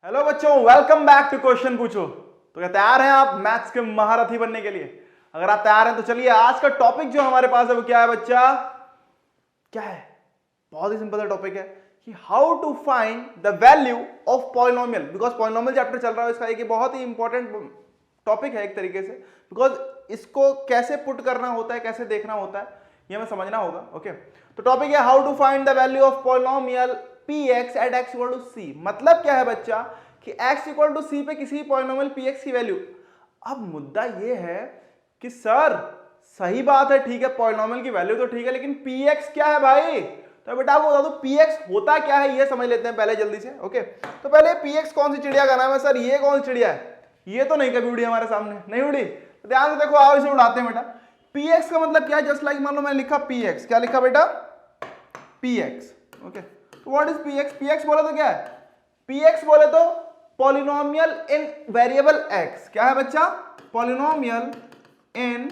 Hello बच्चों, welcome back to question पूछो। तो क्या तैयार हैं आप मैथ्स के महारथी बनने के लिए? अगर आप तैयार हैं तो चलिए, आज का टॉपिक जो हमारे पास है वो क्या है बच्चा? क्या है? बहुत ही सिंपल सा टॉपिक है कि how to find the value of polynomial. Because polynomial chapter चल रहा है, इसका एक बहुत ही इंपॉर्टेंट टॉपिक है एक तरीके से। बिकॉज इसको कैसे पुट करना होता है, कैसे देखना होता है, ये हमें समझना होगा। ओके, तो टॉपिक है how to find the value of polynomial px at x equal to c। मतलब क्या है बच्चा कि x इक्वल टू c पे किसी पॉलिनोमियल px की वैल्यू। अब मुद्दा ये है कि सर सही बात है, ठीक है, पॉलिनोमियल की वैल्यू तो ठीक है, लेकिन px क्या है भाई? तो बेटा आपको बता दो px होता क्या है, ये समझ लेते हैं पहले जल्दी से। ओके, तो पहले px कौन सी चिड़िया का नाम है? सर ये कौन सी चिड़िया है? ये तो नहीं कभी उड़ी हमारे सामने, नहीं उड़ी। तो ध्यान से देखो, आओ इसे उड़ाते हैं बेटा। px का मतलब क्या है? जस्ट लाइक मान लो मैंने लिखा px, क्या लिखा बेटा? px। ओके, तो व्हाट इज px? px बोले तो क्या है? px बोले तो पॉलिनोमियल इन वेरिएबल x। क्या है बच्चा? पॉलिनोमियल इन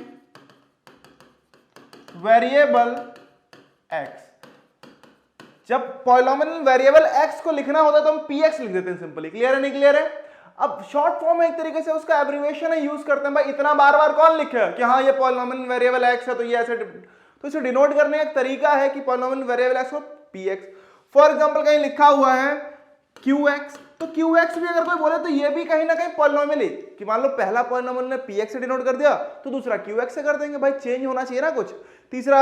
वेरिएबल x। जब पॉलिनोमियल इन वेरिएबल x को लिखना होता है तो हम px लिख देते हैं सिंपली। क्लियर है, नहीं क्लियर है? अब शॉर्ट फॉर्म है एक तरीके से, उसका एब्रिविएशन है, यूज करते हैं। भाई इतना बार बार कौन लिखे कि हाँ ये पॉलिनोमियल इन वेरिएबल x है तो ये ऐसे, तो इसे डिनोट करने का एक तरीका है कि पॉलिनोमियल वेरिएबल x को px। फॉर एग्जांपल कहीं लिखा हुआ है qx, तो qx भी अगर कोई बोले तो ये भी कहीं ना कहीं पॉलिनोमियल है कि मान लो पहला पॉलिनोमियल ने px से डिनोट कर दिया तो दूसरा qx से कर देंगे। भाई चेंज होना चाहिए ना कुछ। तीसरा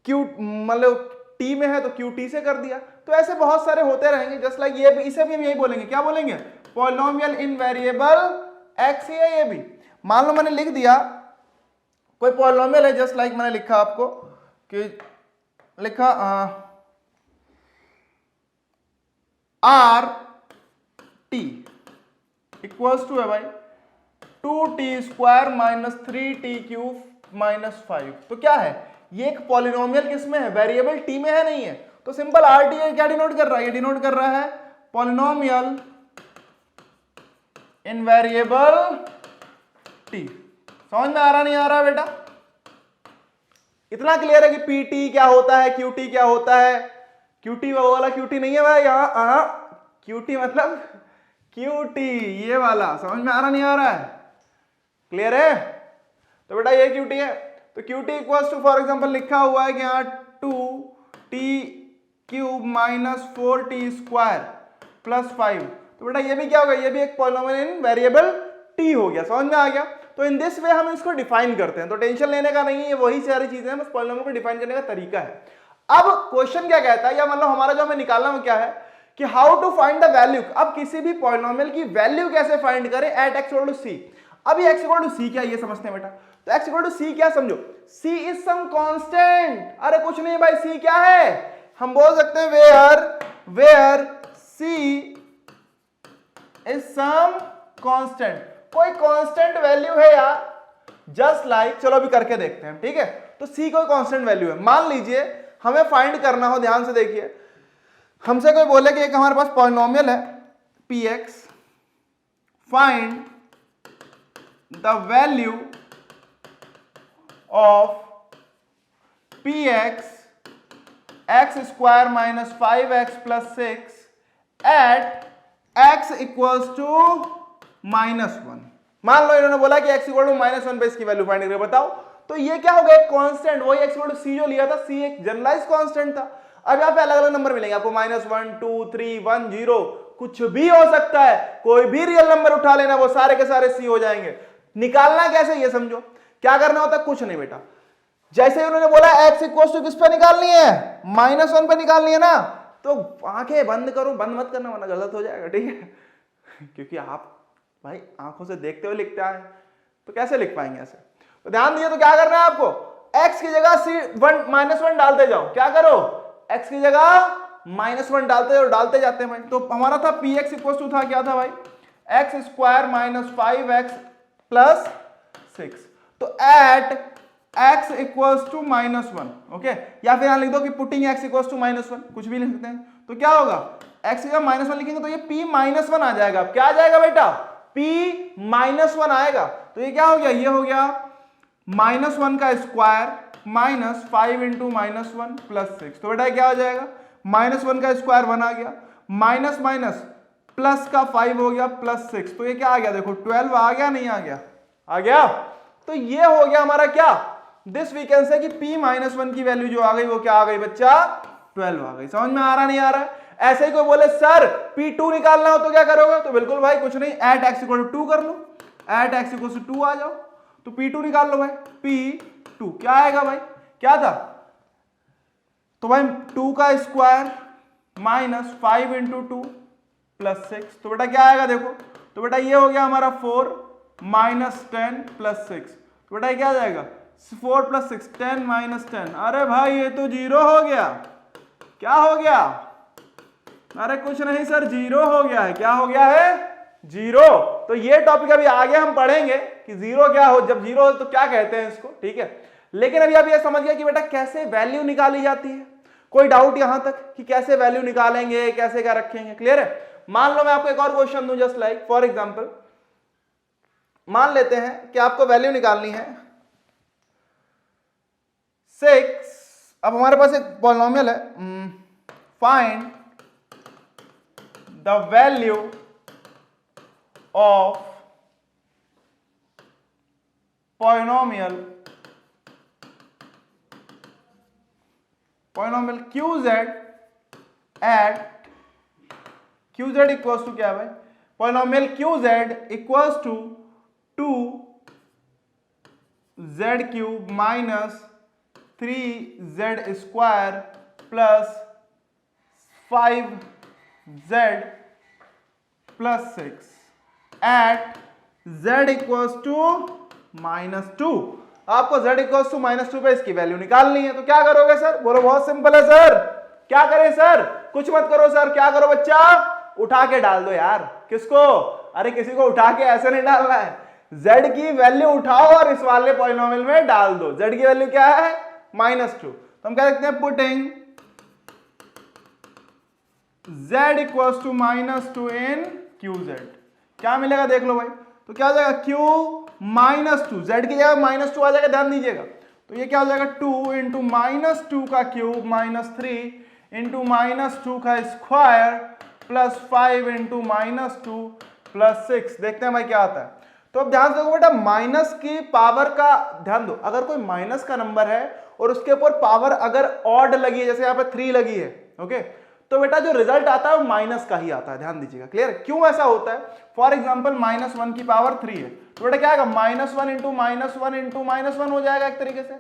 q मतलब t में है तो qt से कर दिया। तो ऐसे बहुत सारे होते रहेंगे। जस्ट लाइक ये भी, इसे भी हम यही बोलेंगे। क्या बोलेंगे? पॉलिनोमियल इन वेरिएबल x है ये भी। मान लो मैंने लिख दिया कोई पॉलिनोमियल है, जस्ट लाइक मैंने लिखा आपको कि लिखा आर टी इक्वल्स टू है भाई 2t square minus 3t cube minus 5। तो क्या है ये? एक पॉलिनोमियल किसमें है? वेरिएबल टी में है, नहीं है? तो सिंपल आर टी क्या डिनोट कर रहा है? ये डिनोट कर रहा है पॉलिनोमियल इन वेरिएबल टी। समझ में आ रहा नहीं आ रहा बेटा? इतना क्लियर है कि पीटी क्या होता है, क्यूटी क्या होता है? क्यूटी वो वाला क्यूटी नहीं है भाई, यहाँ क्यूटी मतलब क्यूटी ये वाला। समझ में आ रहा नहीं आ रहा है? क्लियर है? तो बेटा ये क्यूटी है, तो QT equals to for example लिखा हुआ है कि यहाँ 2t cube minus 4t square plus 5। तो बेटा ये भी क्या होगा? ये भी एक पॉलिनोमियल इन वेरिएबल t हो गया। समझ में आ गया? तो इन दिस वे हम इसको डिफाइन करते हैं। तो टेंशन लेने का नहीं है, वही सारी चीजें हैं, बस पॉलिनोमियल को डिफाइन करने का तरीका है। अब क्वेश्चन क्या कहता है, या मतलब हमारा जो हमें निकालना वो क्या है कि how to find the value. अब किसी भी पॉलिनोमियल की वैल्यू कैसे फाइंड करें at x equal to c। अब ये x इक्वल टू c क्या है ये समझते हैं बेटा। तो x इक्वल टू c क्या समझो? c is some constant. अरे कुछ नहीं भाई, c क्या है? हम बोल सकते हैं where c is some constant. कोई कांस्टेंट वैल्यू है यार, जस्ट लाइक चलो अभी करके देखते हैं, ठीक है? तो c कोई कांस्टेंट वैल्यू है। मान लीजिए हमें फाइंड करना हो, ध्यान से देखिए, हमसे कोई बोले कि एक हमारे पास पॉलिनोमियल है px, find the value of px x square minus 5x plus 6 at x equals to -1। मान लो इन्होंने बोला कि x इक्वल टू -1 पे इसकी वैल्यू फाइंड करके बताओ। तो ये क्या हो गया? एक कांस्टेंट, वही x इक्वल टू c जो लिया था, c एक जनरलाइज कांस्टेंट था। अब यहाँ पे अलग अलग नंबर मिलेंगे आपको, -1 2 3 1 0, कुछ भी हो सकता है। कोई भी रियल नंबर उठा लेना, वो सारे के सारे c हो जाएंगे। निकालना कैसे ये समझो। क्या करना होता है? कुछ नहीं बेटा, जैसे उन्होंने बोला x इक्वल टू किस पे निकालनी है? -1 पे निकालनी है ना। तो आंखें बंद करो, बंद मत करना वरना गलत हो जाएगा, ठीक है? क्योंकि आप भाई आंखों से देखते हुए लिखते हैं तो कैसे लिख पाएंगे ऐसे। तो ध्यान दिए, तो क्या करना है आपको? x की जगह -1 डालते जाओ। क्या करो? x की जगह -1 डालते जाते हैं भाई। तो हमारा था px इक्वल टू था क्या था भाई? x square minus 5x plus 6। तो at x equals to -1। Okay, या फिर यहां लिख दो कि पुटिंग x इक्वल्स टू -1, कुछ भी लिख सकते हैं। तो क्या होगा? x की जगह -1 लिखेंगे तो ये p -1 आ जाएगा। क्या आ जाएगा बेटा? p -1 आएगा। तो ये क्या हो गया? ये हो गया -1 का स्क्वायर माइनस 5 इंटू -1 प्लस 6। तो बेटा क्या हो जाएगा? -1 का स्क्वायर 1 आ गया, माइनस माइनस प्लस का 5 हो गया प्लस 6, तो ये क्या आ गया देखो 12 आ गया, नहीं आ गया, आ गया। तो ये हो गया हमारा क्या, दिस वी कैन से कि p-1 की वैल्यू जो आ गई वो क्या आ गई बच्चा 12 आ गई। समझ में आ रहा नहीं आ रहा है? ऐसे ही कोई बोले सर p2 निकालना हो तो क्या करोगे, तो बिल्कुल भाई कुछ नहीं, एट x इक्वल टू 2 कर लो, एट x इक्वल टू 2 आ जाओ, तो p2 निकाल लो भाई, p2 क्या आएगा भाई, क्या था, तो भाई 2 का स्क्वायर माइनस 5 इंटू 2 प्लस 6, तो बेटा क्या आएगा देखो, तो बेटा ये हो गया हमारा 4 माइनस 10 प्लस 6, तो बेटा क्या आ जाएगा 4 प्लस 6 10 माइनस 10, अरे भाई ये तो जीरो हो गया, क्या हो गया, अरे कुछ नहीं सर जीरो हो गया है, क्या हो गया है जीरो। तो ये टॉपिक अभी आगे हम पढ़ेंगे कि जीरो क्या हो, जब जीरो हो तो क्या कहते हैं इसको, ठीक है। लेकिन अभी आप ये समझ गया कि बेटा कैसे वैल्यू निकाली जाती है, कोई डाउट यहां तक कि कैसे वैल्यू निकालेंगे, कैसे क्या रखेंगे, क्लियर है। मान लो मैं आपको एक और क्वेश्चन दूं, जस्ट लाइक फॉर एग्जांपल मान लेते हैं कि आपको वैल्यू निकालनी है 6, अब हमारे पास एक पॉलिनोमियल है, find the value of polynomial QZ at QZ equals to क्या है भाई, polynomial QZ equals to 2z cube minus 3z square plus 5z plus 6 at z equals to -2। आपको z इक्वल्स टू -2 पे इसकी वैल्यू निकालनी है, तो क्या करोगे सर, बोलो बहुत सिंपल है सर, क्या करें सर, कुछ मत करो सर, क्या करो बच्चा, उठा के डाल दो यार, किसको, अरे किसी को उठा के ऐसे नहीं डालना है, z की वैल्यू उठाओ और इस वाले पॉलिनोमियल में डाल दो, z की वैल्यू क्या है -2, तो हम क्या लिखते हैं putting z equals to -2 in QZ, क्या मिलेगा देख लो भाई, तो क्या हो जाएगा q -2, z की जगह -2 आ जाएगा, ध्यान दीजिएगा, तो ये क्या हो जाएगा 2 इंटू -2 का क्यूब माइनस 3 इंटू -2 का स्क्वायर प्लस 5 इंटू -2 प्लस 6, देखते हैं भाई क्या आता है। तो अब ध्यान से देखो बेटा, माइनस की पावर का ध्यान दो, अगर कोई माइनस का नंबर है और उसके ऊपर पावर अगर ऑड लगी है, जैसे यहाँ पे 3 लगी है, ओके, तो बेटा जो रिजल्ट आता है वो माइनस का ही आता है, ध्यान दीजिएगा, क्लियर, क्यों ऐसा होता है, फॉर एग्जांपल -1 की पावर 3 है, तो बेटा क्या आएगा -1 इंटू -1 इंटू -1 हो जाएगा एक तरीके से,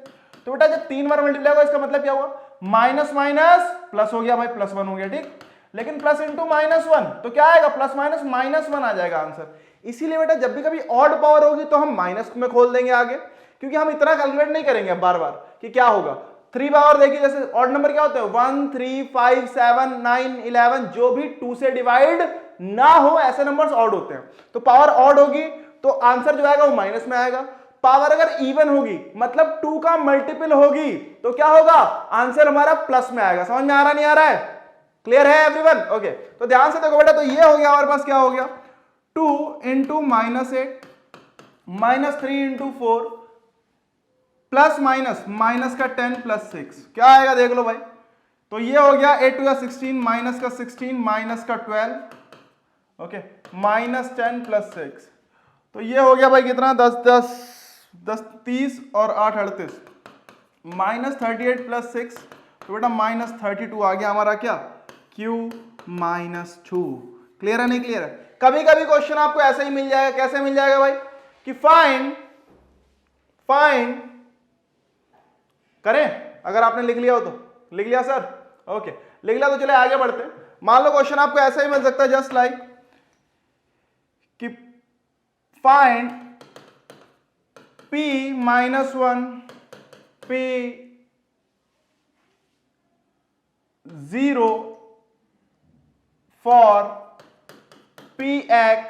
तो बेटा जब 3 बार मल्टीप्लाई होगा इसका मतलब क्या हुआ, माइनस माइनस प्लस हो गया भाई, +1 हो गया, ठीक, लेकिन प्लस इंटू -1 तो क्या आएगा प्लस माइनस -1 आ जाएगा आंसर। इसीलिए बेटा जब भी कभी ऑड पावर होगी तो हम माइनस में खोल देंगे आगे, क्योंकि हम इतना कैलकुलेट नहीं करेंगे बार बार कि क्या होगा। 3 पावर देखिए, जैसे ऑड नंबर क्या होते हैं 1 3 5 7 9 11, जो भी 2 से डिवाइड ना हो ऐसे नंबर्स ऑड होते हैं, तो पावर ऑड होगी तो आंसर जो आएगा वो माइनस में आएगा। पावर अगर इवन होगी मतलब 2 का मल्टीपल होगी तो क्या होगा, आंसर हमारा प्लस में आएगा। समझ में आ रहा नहीं आ रहा है, क्लियर है एवरीवन, ओके। तो ध्यान से देखो बेटा, तो ये हो गया हमारे पास, क्या हो गया 2 इंटू -8 -3 इंटू 4 प्लस माइनस का 10 प्लस 6, क्या आएगा देख लो भाई, तो ये हो गया 8 टू 16 माइनस का 16 माइनस का 12, ओके, -10 प्लस 6, तो ये हो गया भाई कितना 10 30 और 8 38, -38 प्लस 6, तो बेटा -32 आ गया हमारा क्या Q -2। क्लियर है नहीं क्लियर है? कभी कभी क्वेश्चन आपको ऐसे ही मिल जाएगा, कैसे मिल जाएगा भाई कि फाइंड करें, अगर आपने लिख लिया हो तो लिख लिया सर, ओके, लिख लिया तो चले आगे बढ़ते हैं। मान लो क्वेश्चन आपको ऐसा ही मिल सकता है जस्ट लाइक कि find p-1 p0 for px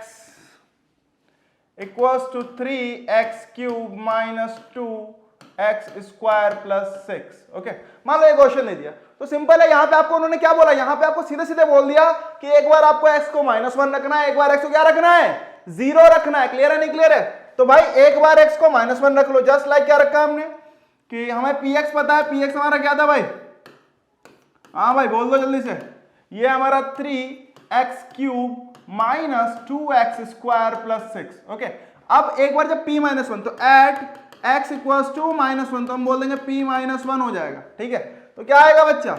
equals to 3x cube minus 2x square plus 6, okay. मान लो ये क्वेश्चन दे दिया तो सिंपल है, यहां पे आपको उन्होंने क्या बोला, यहां पे आपको सीधे सीधे बोल दिया कि एक बार आपको x को -1 रखना है, एक बार x को क्या रखना है 0 रखना है। क्लियर है नहीं क्लियर है? तो भाई एक बार x को -1 रख लो, जस्ट लाइक क्या रखा हमने कि हमें px पता है, px हमारा क्या था भाई, हाँ भाई बोल दो जल्दी से, ये हमारा 3x cube minus 2x² plus 6। Okay, अब एक बार जब p माइनस 1 तो at x equals to minus 1 तो हम बोल देंगे p माइनस 1 हो जाएगा। ठीक है, तो क्या आएगा बच्चा,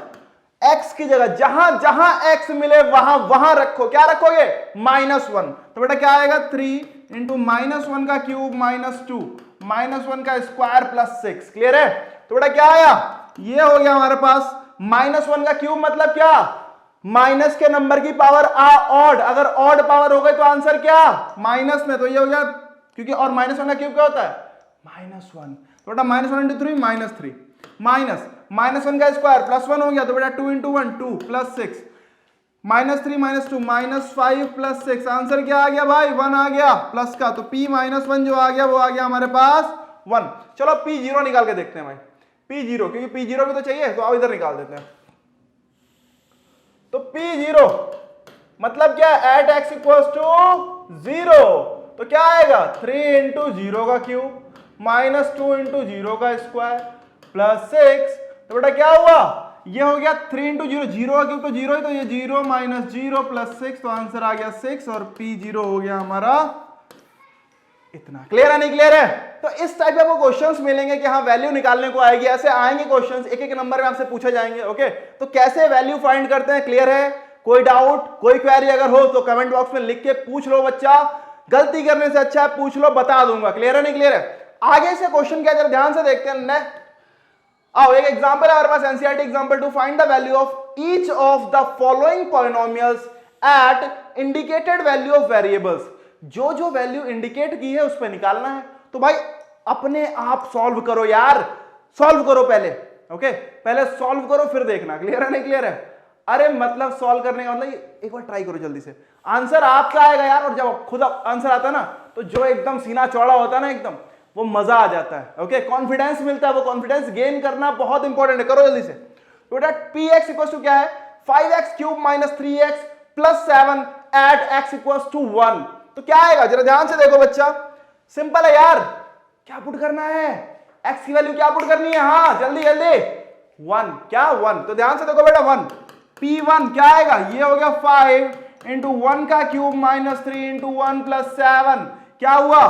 x की जगह जहां जहां x मिले वहां वहां रखो, क्या रखोगे, -1। तो बेटा क्या आएगा, 3 इंटू -1 का क्यूब माइनस 2 -1 का स्क्वायर प्लस 6। क्लियर है? तो बेटा क्या आया, ये हो गया हमारे पास -1 का क्यूब, मतलब क्या, माइनस के नंबर की पावर ऑड, अगर ऑड पावर हो गई तो आंसर क्या, माइनस में, तो ये हो गया, क्योंकि और -1 का क्यूब क्या होता है, -1। तो बेटा -1 इंटू 3 -3 माइनस -1 का स्क्वायर +1 हो गया, तो बेटा 2 इंटू 1 2 प्लस 6 -3 -2 -5 प्लस 6, आंसर क्या आ गया भाई, 1 आ गया प्लस का। तो p -1 जो आ गया वो आ गया हमारे पास 1। चलो p0 निकाल के देखते हैं भाई, p0, क्योंकि p0 भी तो चाहिए, तो आओ इधर निकाल देते हैं। तो p0 मतलब क्या, एट x इक्वल्स टू 0, तो क्या आएगा, 3 इंटू 0 का क्यूब -2 इंटू 0 का स्क्वायर प्लस 6। तो बेटा क्या हुआ, ये हो गया 3 इंटू 0, 0 का क्यूब तो 0 ही, तो ये 0 - 0 प्लस 6, तो आंसर आ गया 6 और p0 हो गया हमारा इतना। क्लियर है नहीं क्लियर है? तो इस टाइप के आपको क्वेश्चंस मिलेंगे कि हाँ वैल्यू निकालने को आएगी, ऐसे आएंगे क्वेश्चंस, एक एक नंबर में आपसे पूछे जाएंगे। ओके, तो कैसे वैल्यू फाइंड करते हैं, क्लियर है? कोई डाउट, कोई क्वेरी अगर हो तो कमेंट बॉक्स में लिख के पूछ लो बच्चा, गलती करने से अच्छा है पूछ लो, बता दूंगा। क्लियर है नहीं क्लियर है? आगे से क्वेश्चन क्या, जरा ध्यान से देखते हैं। नेक्स्ट आओ, एक एग्जांपल है हमारे पास, NCERT example, to find the value of each of the following polynomials at indicated value of variables. जो जो वैल्यू इंडिकेट की है उस पर निकालना है। तो भाई अपने आप सॉल्व करो यार, सॉल्व करो पहले। ओके, पहले सॉल्व करो फिर देखना। क्लियर है नहीं क्लियर है? अरे मतलब सॉल्व करने का मतलब एक बार ट्राई करो जल्दी से, आंसर आपका आएगा यार। और जब खुद आंसर आता है ना, तो जो एकदम सीना चौड़ा होता है ना, एकदम वो मजा आ जाता है। ओके, कॉन्फिडेंस मिलता है, वो कॉन्फिडेंस गेन करना बहुत इंपॉर्टेंट है। करो जल्दी से। तो बेटा px इक्वल्स टू क्या है, 5x cube minus 3x plus 7 at x equals to 1। तो क्या आएगा, जरा ध्यान से देखो बच्चा, सिंपल है यार। क्या पुट करना है, x की वैल्यू क्या पुट करनी है, हाँ जल्दी जल्दी, 1। क्या 1, तो ध्यान से देखो बेटा 1, p1 क्या आएगा, ये हो गया 5 इंटू 1 का क्यूब माइनस 3 इंटू 1 प्लस 7। क्या हुआ,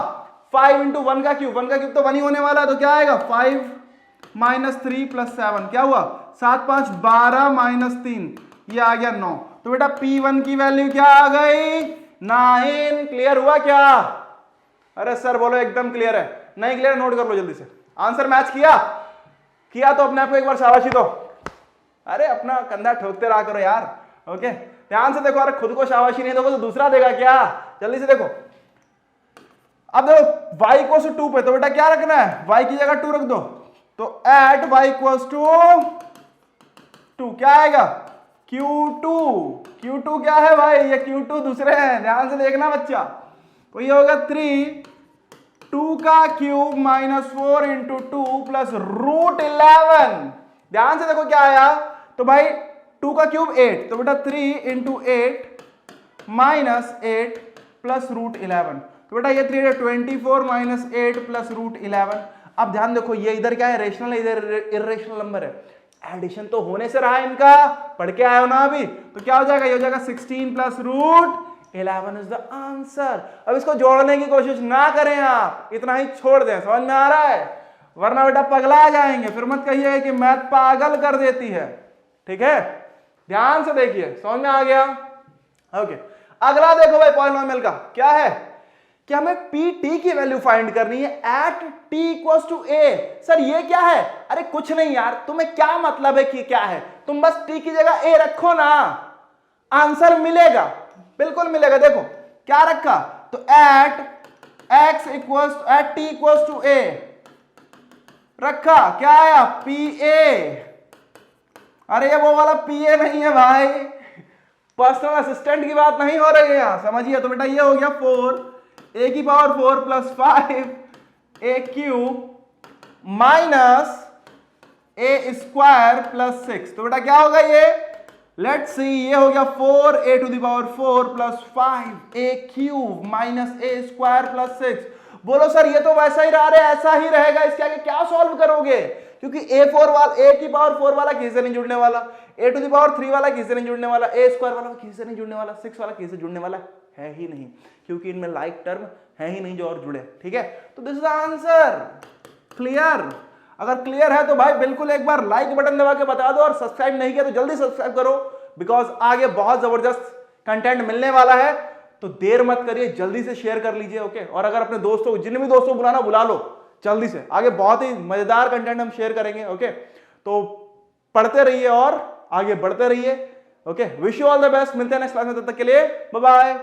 5 इंटू 1 का क्यूब, 1 का क्यूब तो 1 ही होने वाला है, तो क्या आएगा 5 माइनस 3 प्लस 7, क्या हुआ 7 5 12 माइनस 3, ये आ गया 9। तो बेटा p1 की वैल्यू क्या आ गई, 9। क्लियर हुआ क्या? अरे सर बोलो एकदम क्लियर है, नहीं क्लियर नोट कर लो जल्दी से। आंसर मैच किया तो अपने आप को एक बार शाबाशी दो। अरे अपना कंधा ठोकते रहा करो यार। ओके, ध्यान से देखो, अरे खुद को शाबाशी नहीं दोगे तो दूसरा देगा क्या? जल्दी से देखो। अब देखो y इक्वल्स टू 2 पे, तो बेटा क्या रखना है, y की जगह 2 रख दो। तो एट y इक्वल्स टू 2 क्या आएगा, Q2 क्या है भाई, ये Q2 दूसरे हैं, ध्यान से देखना बच्चा। तो ये होगा 3 2 का cube minus 4 into 2 plus root 11। ध्यान से देखो क्या आया, तो भाई 2 का क्यूब 8, तो बेटा 3 इंटू 8 माइनस 8 प्लस रूट 11। तो बेटा ये 3 24 माइनस 8 प्लस रूट 11। अब ध्यान देखो, ये इधर क्या है, रेशनल है, इधर इर्रेशनल नंबर है। एडिशन तो होने से रहा है इनका, पढ़ के आए हो ना अभी, तो क्या हो जाएगा, ये हो जाएगा 16 plus root 11 is the answer. अब इसको जोड़ने की कोशिश ना करें आप, इतना ही छोड़ दें। समझ में आ रहा है? वरना बेटा पगला जाएंगे, फिर मत कहिए कि मैथ पागल कर देती है। ठीक है, ध्यान से देखिए, समझ में आ गया? ओके, अगला देखो भाई पॉलिनोमियल का क्या है कि हमें pt की वैल्यू फाइंड करनी है at t equals to a। Sir ये क्या है, अरे कुछ नहीं यार, तुम्हें क्या मतलब है कि क्या है, तुम बस t की जगह a रखो ना, आंसर मिलेगा, बिल्कुल मिलेगा। देखो क्या रखा, तो at x equals at t equals to a रखा, क्या आया pa। अरे ये वो वाला pa नहीं है भाई, पर्सनल असिस्टेंट की बात नहीं हो रही है यहां, समझिए। तो बेटा ये हो गया 4 a की power 4 plus 5 a cube minus a square plus 6। तो बेटा क्या होगा ये, लेट्स सी, ये हो गया 4 a to the power 4 plus 5 a cube minus a square plus 6। बोलो सर ये तो वैसा ही रहा, ऐसा ही रहेगा, इसके आगे क्या सॉल्व करोगे, क्योंकि a की पावर 4 वाला किसी से नहीं जुड़ने वाला, a टू द पावर 3 वाला किसी से नहीं जुड़ने वाला, a स्क्वायर वाला किसी से नहीं जुड़ने वाला, 6 वाला किसी से जुड़ने वाला है ही नहीं, क्योंकि इनमें लाइक टर्म है ही नहीं जो और जुड़े, ठीक है। तो this is the answer. Clear? अगर क्लियर है तो भाई बिल्कुल एक बार लाइक बटन दबा के बता दो, और सब्सक्राइब नहीं किया तो जल्दी सब्सक्राइब करो, बिकॉज आगे बहुत जबरदस्त कंटेंट मिलने वाला है। तो देर मत करिए, जल्दी से शेयर कर लीजिए, ओके। और अगर अपने दोस्तों को, जिन भी दोस्तों को बुलाना बुला लो जल्दी से, आगे बहुत ही मजेदार कंटेंट हम शेयर करेंगे, ओके। तो पढ़ते रहिए और आगे बढ़ते रहिए, okay. Wish you all the best, मिलते हैं नेक्स्ट क्लास में, तब तक के लिए बाय बाय।